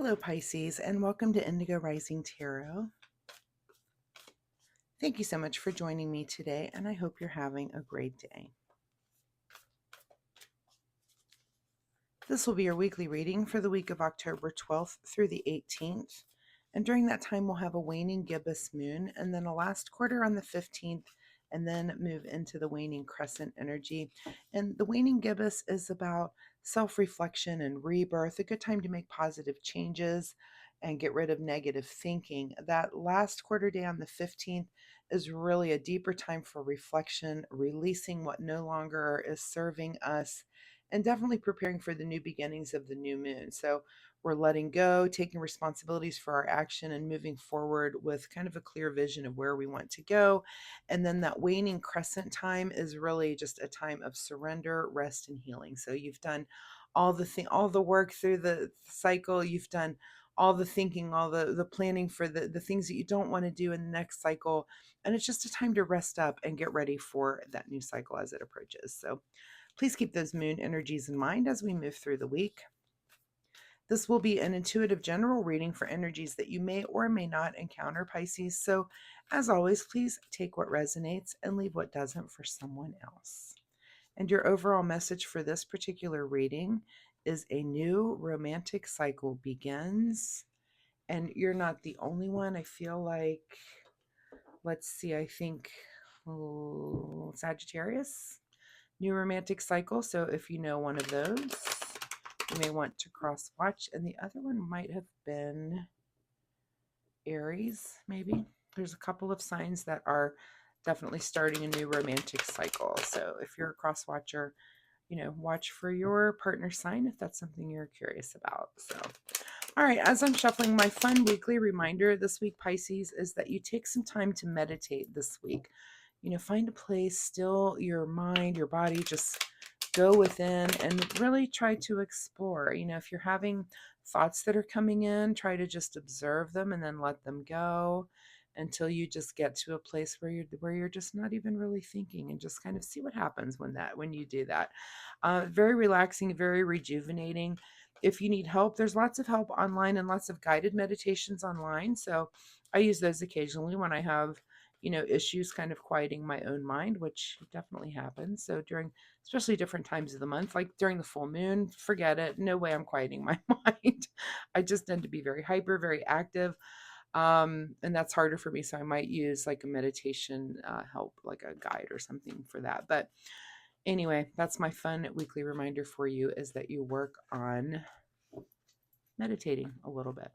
Hello, Pisces, and welcome to Indigo Rising Tarot. Thank you so much for joining me today, and I hope you're having a great day. This will be your weekly reading for the week of October 12th through the 18th. And during that time, we'll have a waning gibbous moon, and then a last quarter on the 15th, and then move into the waning crescent energy. And the waning gibbous is about self-reflection and rebirth, a good time to make positive changes and get rid of negative thinking. That last quarter day on the 15th is really a deeper time for reflection, releasing what no longer is serving us, and definitely preparing for the new beginnings of the new moon. So we're letting go, taking responsibilities for our action, and moving forward with kind of a clear vision of where we want to go. And then that waning crescent time is really just a time of surrender, rest, and healing. So you've done all the work through the cycle. You've done all the thinking, all the planning for the things that you don't want to do in the next cycle. And it's just a time to rest up and get ready for that new cycle as it approaches. So please keep those moon energies in mind as we move through the week. This will be an intuitive general reading for energies that you may or may not encounter, Pisces. So, as always, please take what resonates and leave what doesn't for someone else. And your overall message for this particular reading is a new romantic cycle begins. And you're not the only one. I feel like, let's see, I think Sagittarius, new romantic cycle. So if you know one of those, you may want to cross watch. And the other one might have been Aries, maybe. There's a couple of signs that are definitely starting a new romantic cycle. So if you're a cross watcher, watch for your partner sign if that's something you're curious about. So, all right, as I'm shuffling, my fun weekly reminder this week, Pisces, is that you take some time to meditate this week. Find a place, still your mind, your body, just go within and really try to explore. If you're having thoughts that are coming in, try to just observe them and then let them go until you just get to a place where you're just not even really thinking, and just kind of see what happens when you do that. Very relaxing, very rejuvenating. If you need help, there's lots of help online and lots of guided meditations online. So I use those occasionally when I have issues kind of quieting my own mind, which definitely happens. So especially different times of the month, like during the full moon, forget it. No way I'm quieting my mind. I just tend to be very hyper, very active. And that's harder for me. So I might use like a meditation help, like a guide or something for that. But anyway, that's my fun weekly reminder for you, is that you work on meditating a little bit.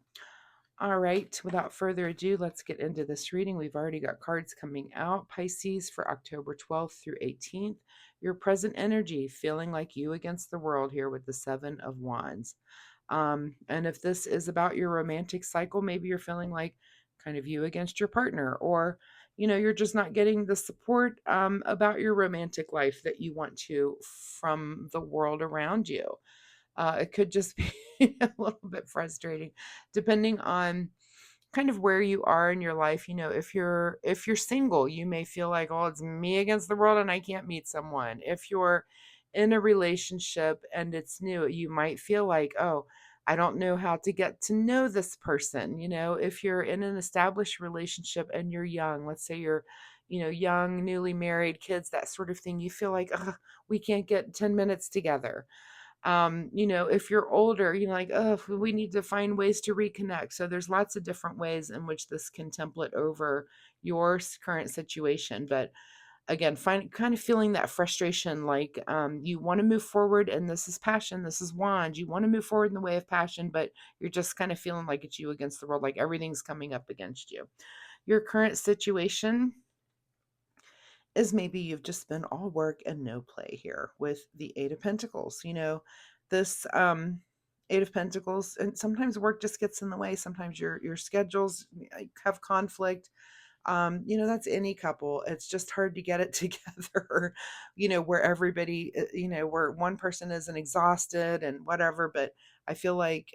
All right, without further ado, let's get into this reading. We've already got cards coming out. Pisces, for October 12th through 18th. Your present energy, feeling like you against the world here with the Seven of Wands. And if this is about your romantic cycle, maybe you're feeling like kind of you against your partner, or you're just not getting the support about your romantic life that you want to from the world around you. It could just be a little bit frustrating, depending on kind of where you are in your life. If you're single, you may feel like, oh, it's me against the world and I can't meet someone. If you're in a relationship and it's new, you might feel like, oh, I don't know how to get to know this person. If you're in an established relationship and you're young, let's say you're young, newly married, kids, that sort of thing, you feel like, ugh, we can't get 10 minutes together. If you're older, like, oh, we need to find ways to reconnect. So there's lots of different ways in which this can template over your current situation. But again, kind of feeling that frustration, like you want to move forward, and this is passion, this is wand. You want to move forward in the way of passion, but you're just kind of feeling like it's you against the world, like everything's coming up against you. Your current situation is maybe you've just been all work and no play here with the Eight of Pentacles. This Eight of Pentacles, and sometimes work just gets in the way. Sometimes your schedules have conflict. That's any couple. It's just hard to get it together, where everybody, where one person isn't exhausted and whatever. But I feel like,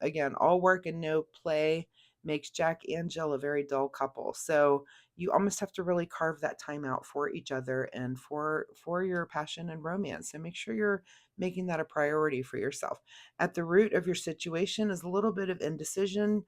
again, all work and no play makes Jack and Jill a very dull couple. So you almost have to really carve that time out for each other and for your passion and romance. So make sure you're making that a priority for yourself. At the root of your situation is a little bit of indecision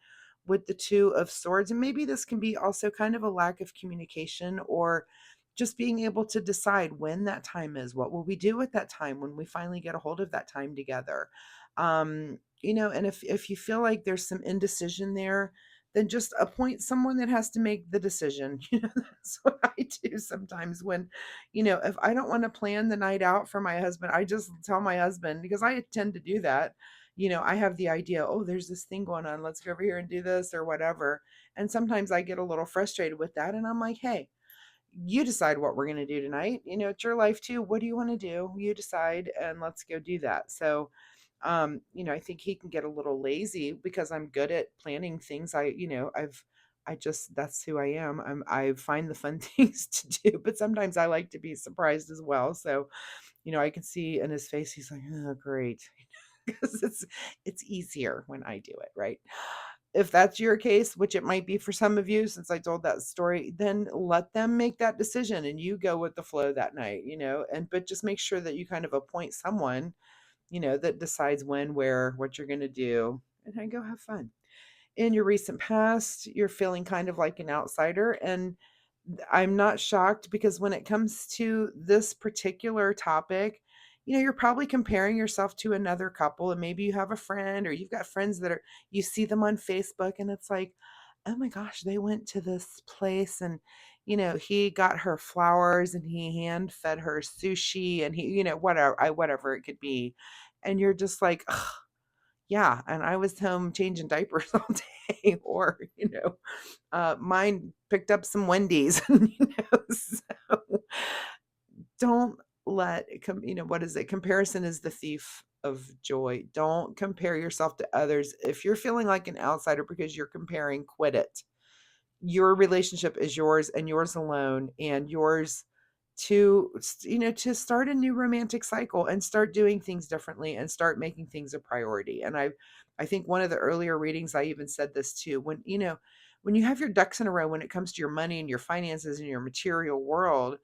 with the Two of Swords. And maybe this can be also kind of a lack of communication, or just being able to decide when that time is. What will we do at that time when we finally get a hold of that time together? And if you feel like there's some indecision there, then just appoint someone that has to make the decision. That's what I do sometimes when, if I don't want to plan the night out for my husband, I just tell my husband, because I tend to do that. I have the idea, oh, there's this thing going on. Let's go over here and do this or whatever. And sometimes I get a little frustrated with that. And I'm like, hey, you decide what we're going to do tonight. It's your life too. What do you want to do? You decide, and let's go do that. So, I think he can get a little lazy because I'm good at planning things. That's who I am. I find the fun things to do, but sometimes I like to be surprised as well. So, I can see in his face, he's like, oh, great. Because it's easier when I do it, right? If that's your case, which it might be for some of you, since I told that story, then let them make that decision and you go with the flow that night, but just make sure that you kind of appoint someone, that decides when, where, what you're going to do, and then go have fun. In your recent past, you're feeling kind of like an outsider. And I'm not shocked, because when it comes to this particular topic, you're probably comparing yourself to another couple, and maybe you have a friend, or you've got friends you see them on Facebook, and it's like, oh my gosh, they went to this place, and, he got her flowers, and he hand fed her sushi, and he, whatever it could be. And you're just like, ugh, yeah. And I was home changing diapers all day, or, mine picked up some Wendy's. So don't what is it? Comparison is the thief of joy. Don't compare yourself to others. If you're feeling like an outsider because you're comparing, quit it. Your relationship is yours and yours alone, and yours to start a new romantic cycle and start doing things differently and start making things a priority. And I think one of the earlier readings, I even said this too. When you have your ducks in a row when it comes to your money and your finances and your material world,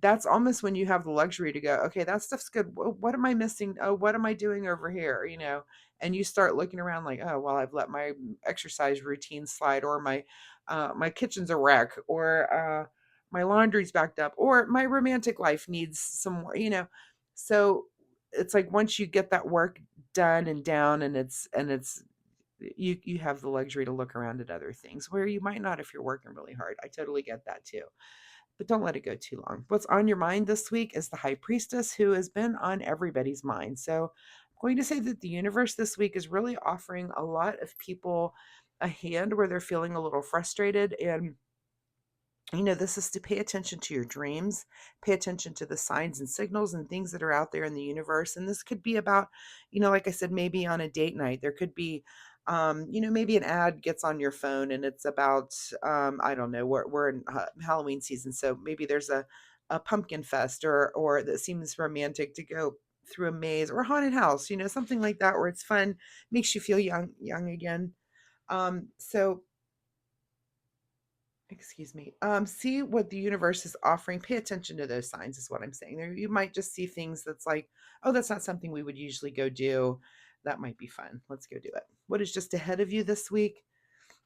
that's almost when you have the luxury to go, okay, that stuff's good. What am I missing? Oh, what am I doing over here? And you start looking around like, oh, well, I've let my exercise routine slide, or my kitchen's a wreck, or my laundry's backed up, or my romantic life needs some more. So it's like, once you get that work done and down, and it's you have the luxury to look around at other things where you might not if you're working really hard. I totally get that too, but don't let it go too long. What's on your mind this week is the High Priestess, who has been on everybody's mind. So I'm going to say that the universe this week is really offering a lot of people a hand where they're feeling a little frustrated. And this is to pay attention to your dreams, pay attention to the signs and signals and things that are out there in the universe. And this could be about, like I said, maybe on a date night, there could be, maybe an ad gets on your phone, and it's about, I don't know, we're in Halloween season. So maybe there's a pumpkin fest, or that seems romantic, to go through a maze or a haunted house, something like that, where it's fun, makes you feel young again. So excuse me, see what the universe is offering. Pay attention to those signs is what I'm saying. There, you might just see things that's like, oh, that's not something we would usually go do. That might be fun. Let's go do it. What is just ahead of you this week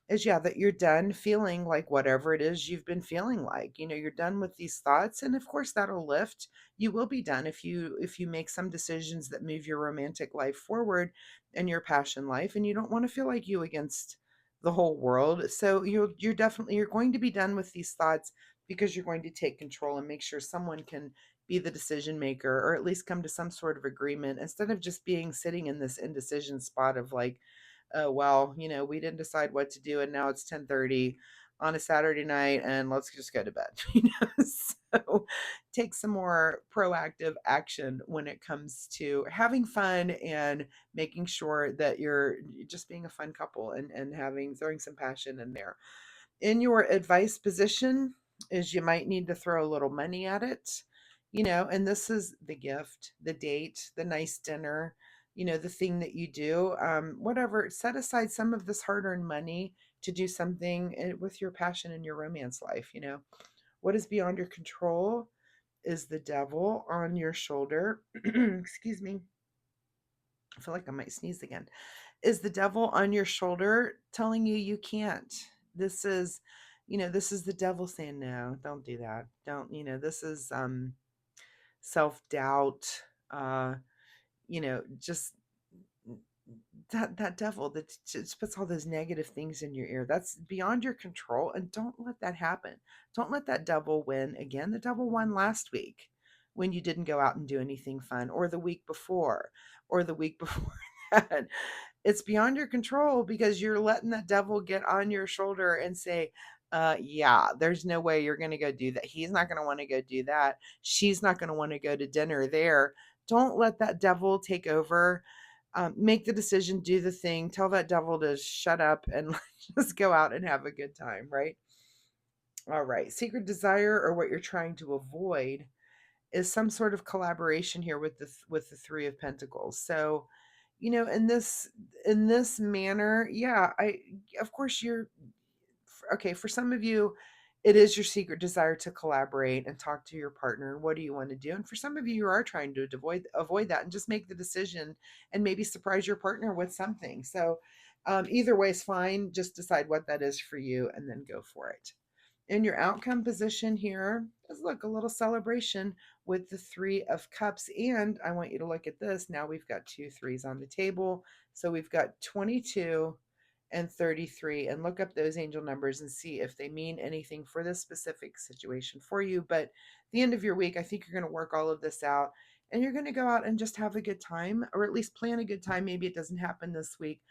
is, yeah, that you're done feeling like whatever it is you've been feeling like. You're done with these thoughts, and of course that'll lift. You will be done if you make some decisions that move your romantic life forward and your passion life, and you don't want to feel like you against the whole world. So you're going to be done with these thoughts, because you're going to take control and make sure someone can be the decision maker, or at least come to some sort of agreement, instead of just being sitting in this indecision spot of like, oh, well, we didn't decide what to do, and now it's 10:30 on a Saturday night, and let's just go to bed. So take some more proactive action when it comes to having fun and making sure that you're just being a fun couple, and throwing some passion in there. In your advice position is, you might need to throw a little money at it, and this is the gift, the date, the nice dinner, the thing that you do, whatever. Set aside some of this hard-earned money to do something with your passion in your romance life. What is beyond your control is the devil on your shoulder. Excuse me. I feel like I might sneeze again. Is the devil on your shoulder telling you you can't? This is, this is the devil saying, no, don't do that. Don't, this is self-doubt, just that devil that just puts all those negative things in your ear. That's beyond your control, and don't let that happen. Don't let that devil win again. The devil won last week when you didn't go out and do anything fun, or the week before, or the week before that. It's beyond your control because you're letting that devil get on your shoulder and say, yeah, there's no way you're going to go do that. He's not going to want to go do that. She's not going to want to go to dinner there. Don't let that devil take over. Make the decision, do the thing, tell that devil to shut up and just go out and have a good time, right? All right. Secret desire, or what you're trying to avoid, is some sort of collaboration here with the Three of Pentacles. So, in this manner, yeah, I of course you're okay. For some of you, it is your secret desire to collaborate and talk to your partner. What do you want to do? And for some of you, you are trying to avoid that and just make the decision and maybe surprise your partner with something. So, either way is fine. Just decide what that is for you and then go for it. In your outcome position here is, look, a little celebration with the Three of Cups. And I want you to look at this. Now we've got two threes on the table. So we've got 22 and 33, and look up those angel numbers and see if they mean anything for this specific situation for you. But at the end of your week, I think you're going to work all of this out, and you're going to go out and just have a good time, or at least plan a good time. Maybe it doesn't happen this week,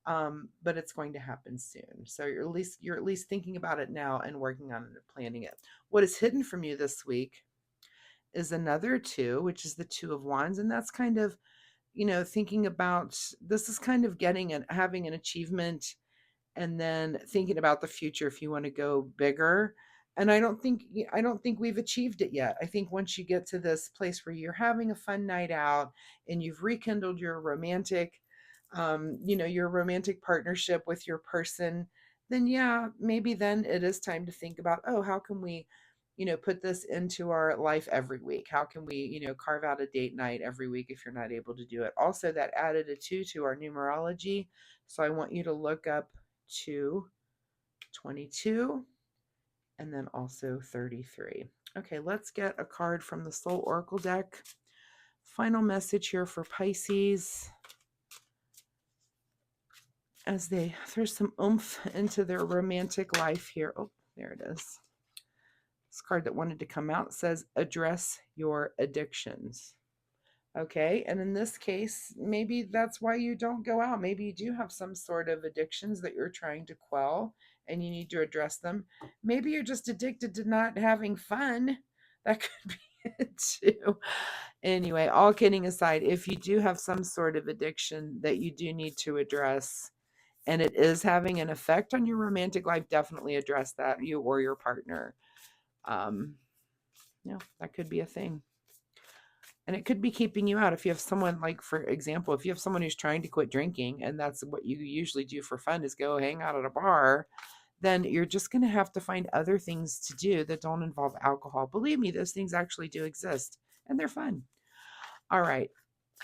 but it's going to happen soon. So you're at least thinking about it now and working on it and planning it. What is hidden from you this week is another two, which is the Two of Wands, and that's kind of, thinking about, this is kind of getting and having an achievement and then thinking about the future if you want to go bigger. And I don't think we've achieved it yet. I think once you get to this place where you're having a fun night out and you've rekindled your romantic partnership with your person, then yeah, maybe then it is time to think about, oh, how can we put this into our life every week? How can we carve out a date night every week if you're not able to do it? Also, that added a 2 to our numerology, so I want you to look up 2, 22, and then also 33. Okay, let's get a card from the Soul Oracle deck. Final message here for Pisces as they throw some oomph into their romantic life here. Oh, there it is. This card that wanted to come out says, address your addictions. Okay, and in this case, maybe that's why you don't go out. Maybe you do have some sort of addictions that you're trying to quell and you need to address them. Maybe you're just addicted to not having fun. That could be it too. Anyway, all kidding aside, if you do have some sort of addiction that you do need to address and it is having an effect on your romantic life, definitely address that, you or your partner. That could be a thing. And it could be keeping you out. If you have someone, like, for example, if you have someone who's trying to quit drinking and that's what you usually do for fun is go hang out at a bar, then you're just going to have to find other things to do that don't involve alcohol. Believe me, those things actually do exist and they're fun. All right.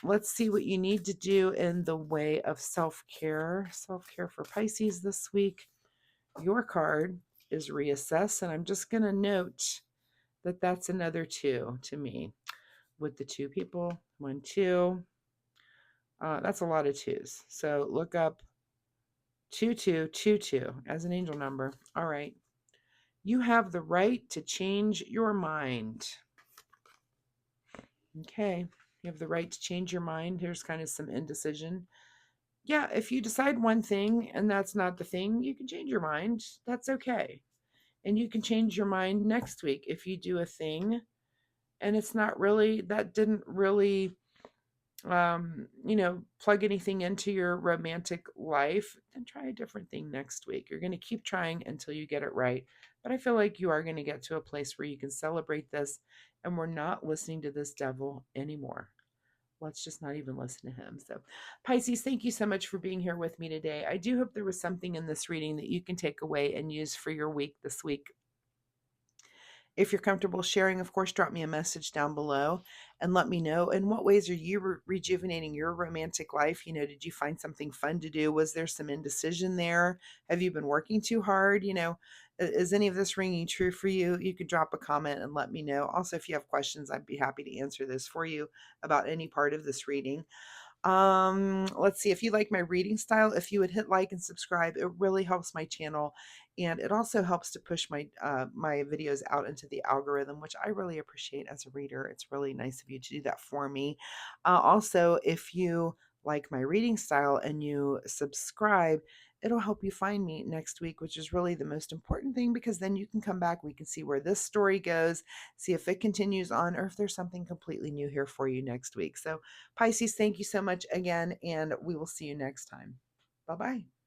Let's see what you need to do in the way of self-care. Self-care for Pisces this week. Your card is reassess, and I'm just going to note that that's another 2 to me. With the 2 people, 1, 2. That's a lot of 2s. So look up 2222 as an angel number. All right. You have the right to change your mind. Okay. You have the right to change your mind. Here's kind of some indecision. Yeah, if you decide one thing and that's not the thing, you can change your mind. That's okay. And you can change your mind next week if you do a thing and it's not really, that didn't really plug anything into your romantic life, then try a different thing next week. You're going to keep trying until you get it right. But I feel like you are going to get to a place where you can celebrate this and we're not listening to this devil anymore. Let's just not even listen to him. So, Pisces, thank you so much for being here with me today. I do hope there was something in this reading that you can take away and use for your week this week. If you're comfortable sharing, of course, drop me a message down below and let me know, in what ways are you rejuvenating your romantic life? Did you find something fun to do? Was there some indecision there? Have you been working too hard? Is any of this ringing true for you? You could drop a comment and let me know. Also, if you have questions, I'd be happy to answer this for you about any part of this reading. Let's see, if you like my reading style, if you would hit like and subscribe, it really helps my channel, and it also helps to push my videos out into the algorithm, which I really appreciate as a reader. It's really nice of you to do that for me. Also, if you like my reading style and you subscribe, it'll help you find me next week, which is really the most important thing, because then you can come back, we can see where this story goes, see if it continues on, or if there's something completely new here for you next week. So Pisces, thank you so much again, and we will see you next time. Bye-bye.